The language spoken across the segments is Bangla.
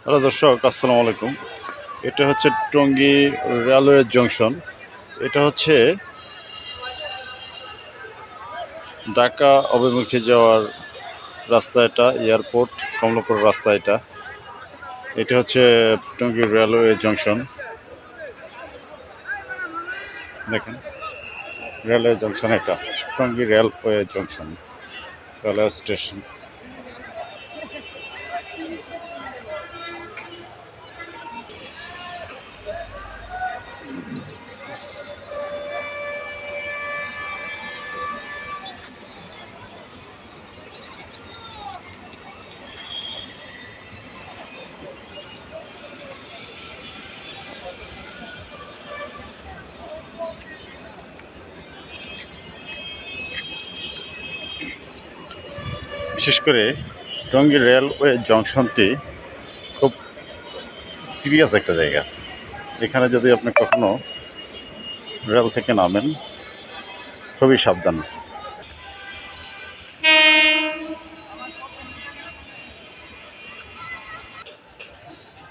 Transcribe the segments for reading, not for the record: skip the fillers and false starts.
হ্যালো দর্শক, আসসালামু আলাইকুম। এটা হচ্ছে টঙ্গী রেলওয়ে জংশন। এটা হচ্ছে ঢাকা অভিমুখে যাওয়ার রাস্তা। এটা এয়ারপোর্ট কমলাপুর রাস্তা। এটা এটা হচ্ছে টঙ্গী রেলওয়ে জংশন। দেখেন, রেলওয়ে জংশন। এটা Tongi railway junction, railway station. বিশেষ করে টঙ্গী রেলওয়ে জংশনটি খুব সিরিয়াস একটা জায়গা। এখানে যদি আপনি কখনো রেল থেকে নামেন, খুবই সাবধান।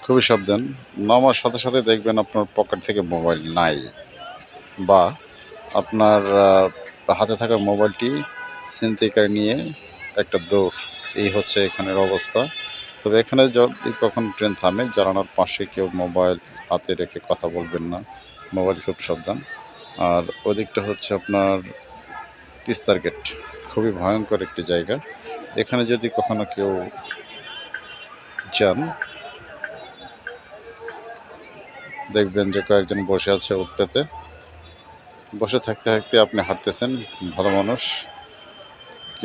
খুবই সাবধান। নামার সাথে সাথে দেখবেন আপনার পকেট থেকে মোবাইল নাই, বা আপনার হাতে থাকা মোবাইলটি ছিনতাইকারী নিয়ে একটা দৌড়। এই হচ্ছে এখানের অবস্থা। তবে এখানে যদি কখন ট্রেন থামে, জানালার পাশে কেউ মোবাইল হাতে রেখে কথা বলবেন না। মোবাইল খুব সাবধান। আর ওদিকটা হচ্ছে আপনার তিস্তার গেট। খুবই ভয়ঙ্কর একটি জায়গা। এখানে যদি কখনো কেউ যান, দেখবেন যে কয়েকজন বসে আছে উৎপেতে। বসে থাকতে থাকতে আপনি হাঁটতেছেন, ভালো মানুষ,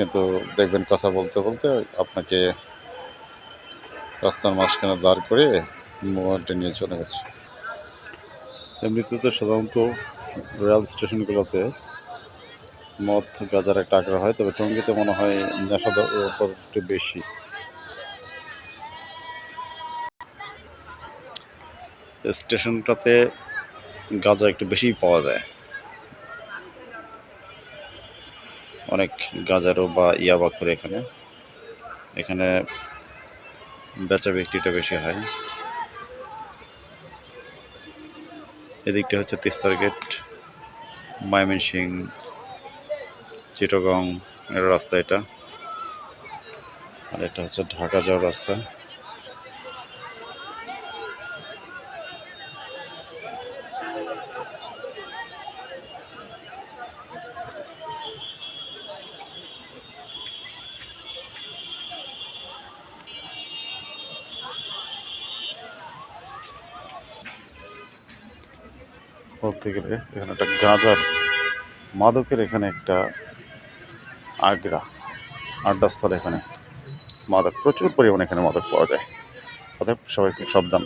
কিন্তু দেখবেন কথা বলতে বলতে আপনাকে রাস্তার মাঝখানে দাঁড় করে মোবাইলটা নিয়ে চলে গেছে। এমনিতে তো সাধারণত রেল স্টেশনগুলোতে মদ গাঁজার একটা আগ্রহ হয়, তবে টঙ্গীতে মনে হয় নেশাদার একটু বেশি। স্টেশনটাতে গাঁজা একটু বেশিই পাওয়া যায়। অনেক গাঁজারও বা ইয়াবা করে এখানে এখানে বেচা বিক্রিটা বেশি হয়। এদিকটা হচ্ছে তিস্তার গেট, ময়মনসিংহ, চিটাগং এর রাস্তা এটা। আর এটা হচ্ছে ঢাকা যাওয়ার রাস্তা। বলতে গেলে এখানে একটা গাঁজার, মাদকের এখানে একটা আগ্রা, আড্ডাস্থল। এখানে মাদক প্রচুর পরিমাণে এখানে মাদক পাওয়া যায়। অতএব সবাই খুব সাবধান।